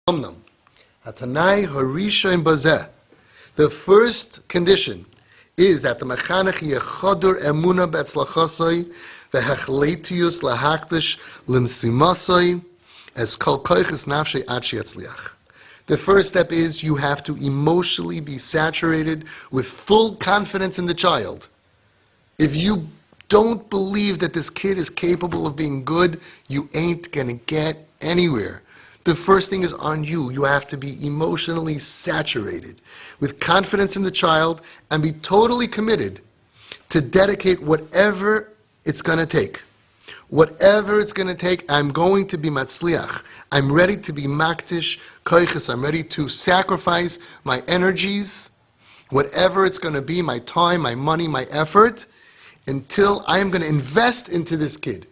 Omnam. Hatanai Harisha Bazeh. The first condition is that the mechanech yechadur emuna betzlachasoi vehechletius lahakdish limsimasoi as kol koiches nafshe ad sheyatzliach. The first step is you have to emotionally be saturated with full confidence in the child. If you don't believe that this kid is capable of being good, you ain't going to get anywhere. The first thing is on you. You have to be emotionally saturated with confidence in the child and be totally committed to dedicate whatever it's going to take. Whatever it's going to take, I'm going to be matzliach. I'm ready to be maktish koiches. I'm ready to sacrifice my energies, whatever it's going to be, my time, my money, my effort, until I am going to invest into this kid,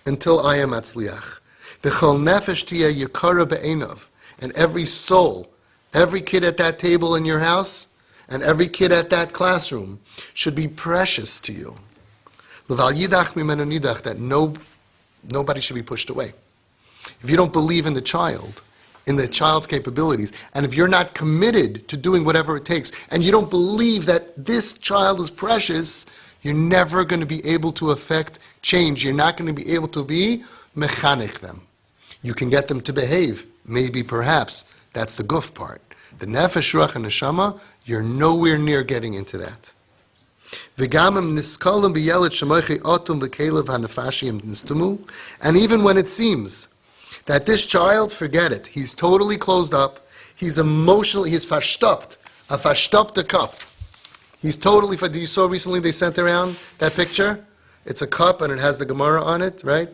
until I am matzliach. V'chol nefesh tiyeh yikara be'einav. And every soul, every kid at that table in your house, and every kid at that classroom should be precious to you. L'val yidach mimenu nidach, that nobody should be pushed away. If you don't believe in the child's capabilities, and if you're not committed to doing whatever it takes, and you don't believe that this child is precious, you're never going to be able to affect change. You're not going to be able to be mechanech them. You can get them to behave, maybe, perhaps. That's the guf part. The nefesh, ruach, and neshama, you're nowhere near getting into that. And even when it seems that this child, forget it, he's totally closed up, he's emotionally, he's verstoppt, a verstoppte cup. He's totally, you saw recently they sent around that picture? It's a cup and it has the Gemara on it, right?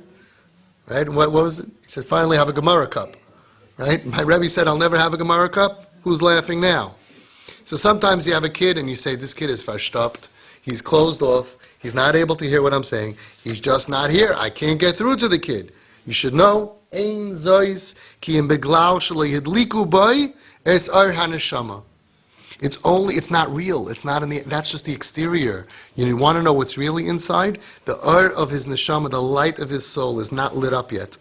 Right? What was it? He said, finally have a Gemara cup. Right? My Rebbe said, I'll never have a Gemara cup. Who's laughing now? So sometimes you have a kid and you say, this kid is verstoppt. He's closed off. He's not able to hear what I'm saying. He's just not here. I can't get through to the kid. You should know, Ein zois ki im beglau shelo yidliku boy es ar haneshama. It's not real. It's not that's just the exterior. You want to know what's really inside? The ar of his neshama, the light of his soul, is not lit up yet.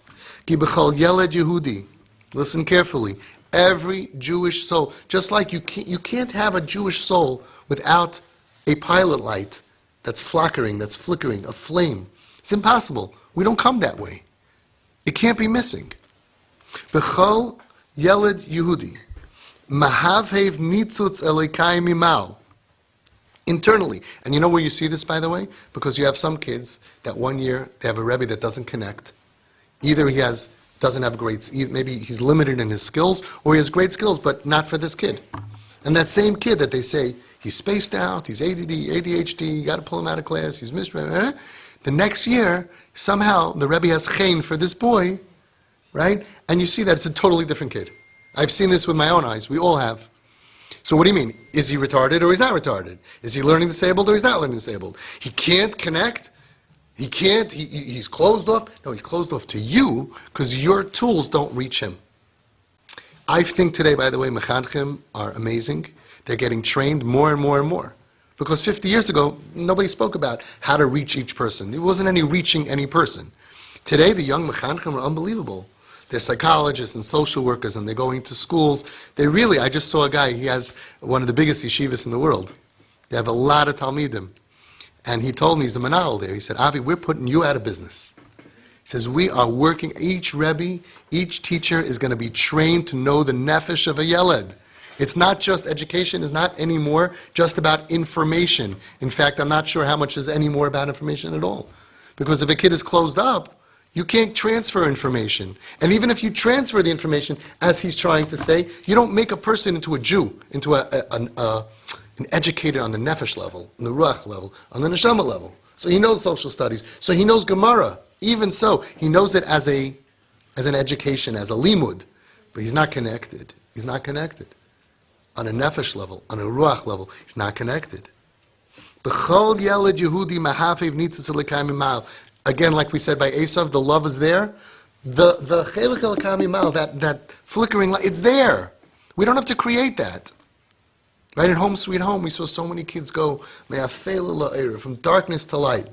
Ki b'chol yeled Yehudi. Listen carefully. Every Jewish soul, just like you can't have a Jewish soul without a pilot light that's flickering, a flame. It's impossible. We don't come that way. It can't be missing. B'chol yeled Yehudi. Mahavhev nitzutz elokai mimal. Internally. And you know where you see this, by the way? Because you have some kids that one year, they have a Rebbe that doesn't connect. Either he doesn't have maybe he's limited in his skills, or he has great skills, but not for this kid. And that same kid that they say, he's spaced out, he's ADD, ADHD, you got to pull him out of class, he's misread. The next year, somehow, the Rebbe has chen for this boy, right? And you see that it's a totally different kid. I've seen this with my own eyes. We all have. So what do you mean? Is he retarded or he's not retarded? Is he learning disabled or he's not learning disabled? He can't connect? He's closed off? No, he's closed off to you because your tools don't reach him. I think today, by the way, mechanchim are amazing. They're getting trained more and more and more. Because 50 years ago, nobody spoke about how to reach each person. There wasn't any reaching any person. Today, the young mechanchim are unbelievable. They're psychologists and social workers, and they're going to schools. I just saw a guy, he has one of the biggest yeshivas in the world. They have a lot of talmidim. And he told me, he's the manal there, he said, Avi, we're putting you out of business. He says, we are working, each Rebbe, each teacher is going to be trained to know the nefesh of a yeled. It's not just, education is not anymore just about information. In fact, I'm not sure how much is any more about information at all. Because if a kid is closed up, you can't transfer information. And even if you transfer the information, as he's trying to say, you don't make a person into a Jew, into an educated on the nefesh level, on the ruach level, on the neshama level. So he knows social studies. So he knows Gemara. Even so, he knows it as an education, as a limud. But he's not connected. He's not connected. On a nefesh level, on a ruach level, he's not connected. B'chol yeled Yehudi mahafev nitzutz elokai mimal. Again, like we said by Esav, the love is there. The chelik elokai mimal, that flickering light, it's there. We don't have to create that. Right at Home Sweet Home, we saw so many kids go from darkness to light.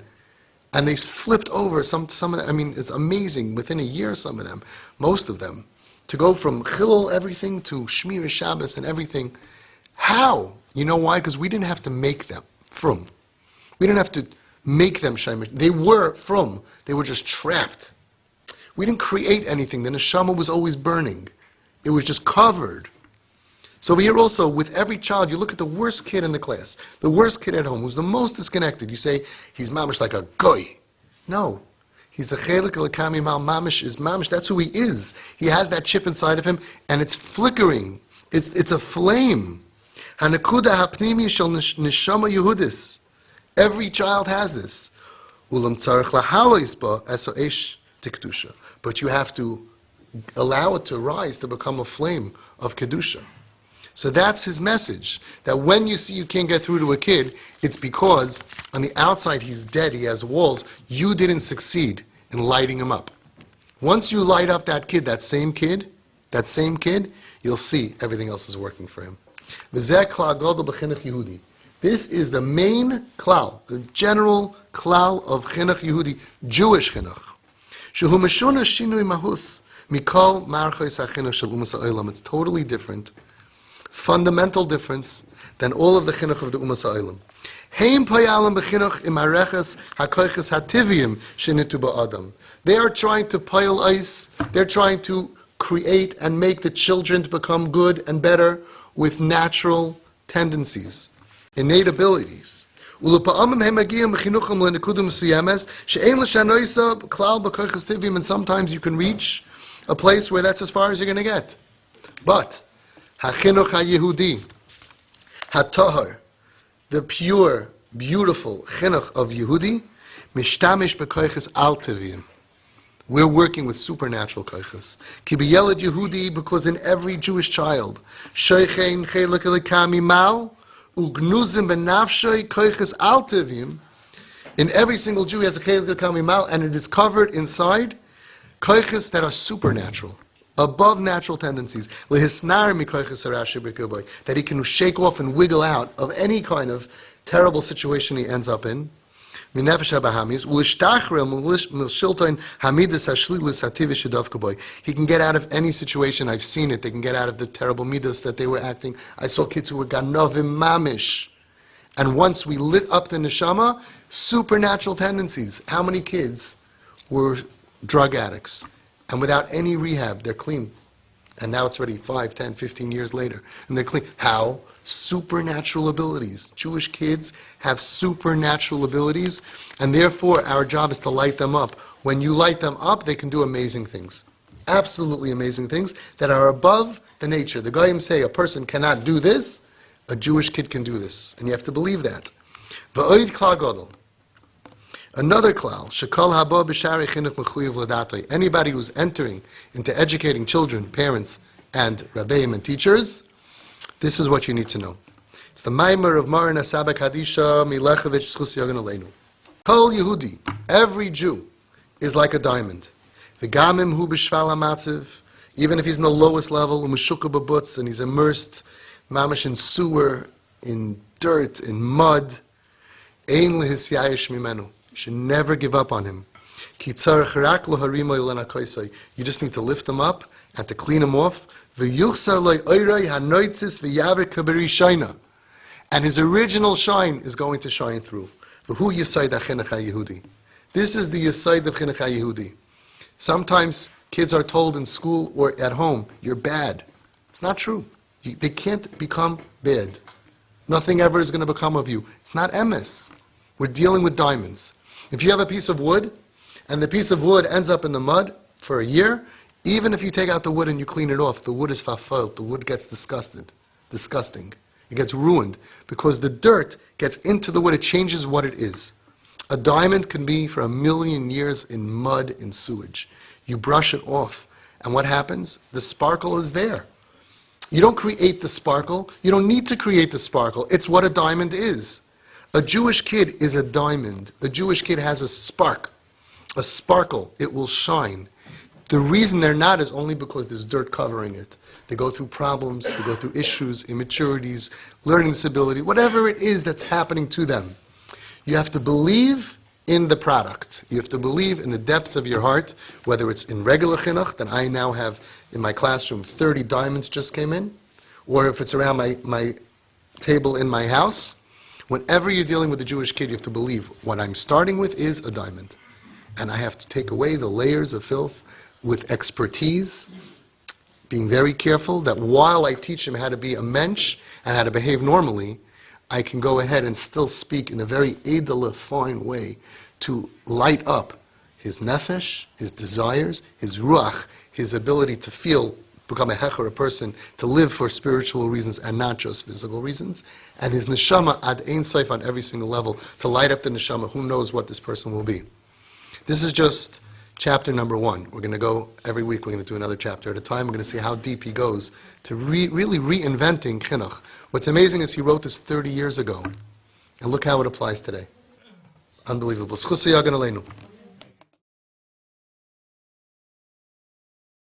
And they flipped over some of them. I mean, it's amazing. Within a year, some of them, most of them, To go from Chilul everything to Shmir Shabbos and everything. How? You know why? Because we didn't have to make them from. We didn't have to make them Shemer. They were from. They were just trapped. We didn't create anything. The neshama was always burning. It was just covered. So here also, with every child, you look at the worst kid in the class, the worst kid at home, who's the most disconnected. You say, he's mamish like a goy. No. He's a chelik l'kami mal mamish is mamish. That's who he is. He has that chip inside of him, and it's flickering. It's a flame. Hanakuda hapnimi shel neshama Yehudis. Every child has this. Ulam tzarich lahalois ba eso eish tikdusha. But you have to allow it to rise to become a flame of kedusha. So that's his message. That when you see you can't get through to a kid, it's because on the outside he's dead, he has walls. You didn't succeed in lighting him up. Once you light up that same kid, you'll see everything else is working for him. This is the main klal, the general klal of chinuch Yehudi, Jewish chinuch. Shehu meshuna shinui mahus mikol marchos hachinuch shel umas ha'olam. It's totally different, fundamental difference than all of the chinuch of the umas ha'olam. Heim payalim b'chinuch imareches hakoiches hativim shenitu ba'adam. They are trying to pile ice. They're trying to create and make the children to become good and better with natural tendencies, innate abilities. And sometimes you can reach a place where that's as far as you're going to get. But hachinuch haYehudi, hatahar, the pure, beautiful chinuch of Yehudi, mishtamish b'koiches altevim. We're working with supernatural koiches. Ki b'yeled Yehudi, because in every Jewish child, sheichein chelik elikami mal, ugnuzim benafshay koiches altevim. In every single Jew, he has a chelik elikami mal, and it is covered inside koiches that are supernatural, above natural tendencies. Lehisnar mi koiches harashi b'kuboy, that he can shake off and wiggle out of any kind of terrible situation he ends up in. He can get out of any situation. I've seen it. They can get out of the terrible midas that they were acting. I saw kids who were ganovim mamish. And once we lit up the neshama, supernatural tendencies. How many kids were drug addicts? And without any rehab, they're clean. And now it's already 5, 10, 15 years later. And they're clean. How? Supernatural abilities. Jewish kids have supernatural abilities, and therefore our job is to light them up. When you light them up, they can do amazing things. Absolutely amazing things that are above the nature. The Goyim say a person cannot do this, a Jewish kid can do this. And you have to believe that. V'oid klal gadol. Another klal, shekol haba b'sharei chinuch mechuyev l'datoi. Anybody who's entering into educating children, parents, and rabbeim and teachers, this is what you need to know. It's the Maimer of Marina Sabak Hadisha Milechevich Schus Yogan Aleinu. Kol Yehudi, every Jew, is like a diamond. The Gamim Hu B'Shval HaMatziv, even if he's in the lowest level, U'Meshukah B'Butz, and he's immersed, mamish in sewer, in dirt, in mud, Ein Lehisyayish Mimenu. You should never give up on him. Ki tzarech rak lo harimo ilana koisai. You just need to lift him up and to clean him off. And his original shine is going to shine through. This is the Yesod of Chinuch HaYehudi. Sometimes kids are told in school or at home, you're bad. It's not true. They can't become bad. Nothing ever is going to become of you. It's not emes. We're dealing with diamonds. If you have a piece of wood, and the piece of wood ends up in the mud for a year, even if you take out the wood and you clean it off, the wood is fafolt, the wood gets disgusting. It gets ruined because the dirt gets into the wood, it changes what it is. A diamond can be for 1,000,000 years in mud, in sewage. You brush it off, and what happens? The sparkle is there. You don't create the sparkle. You don't need to create the sparkle. It's what a diamond is. A Jewish kid is a diamond. A Jewish kid has a spark, a sparkle. It will shine. The reason they're not is only because there's dirt covering it. They go through problems, they go through issues, immaturities, learning disability, whatever it is that's happening to them. You have to believe in the product. You have to believe in the depths of your heart, whether it's in regular chinuch, that I now have in my classroom 30 diamonds just came in, or if it's around my table in my house. Whenever you're dealing with a Jewish kid, you have to believe what I'm starting with is a diamond. And I have to take away the layers of filth with expertise, being very careful that while I teach him how to be a mensch and how to behave normally, I can go ahead and still speak in a very edel, fine way to light up his nefesh, his desires, his ruach, his ability to feel, become a hecher, a person, to live for spiritual reasons and not just physical reasons, and his neshama ad ein sof on every single level, to light up the neshama. Who knows what this person will be. This is just chapter number 1. We're going to go every week, we're going to do another chapter at a time. We're going to see how deep he goes to really reinventing chinuch. What's amazing is he wrote this 30 years ago, and look how it applies today. Unbelievable. Schusay Yagan Aleinu.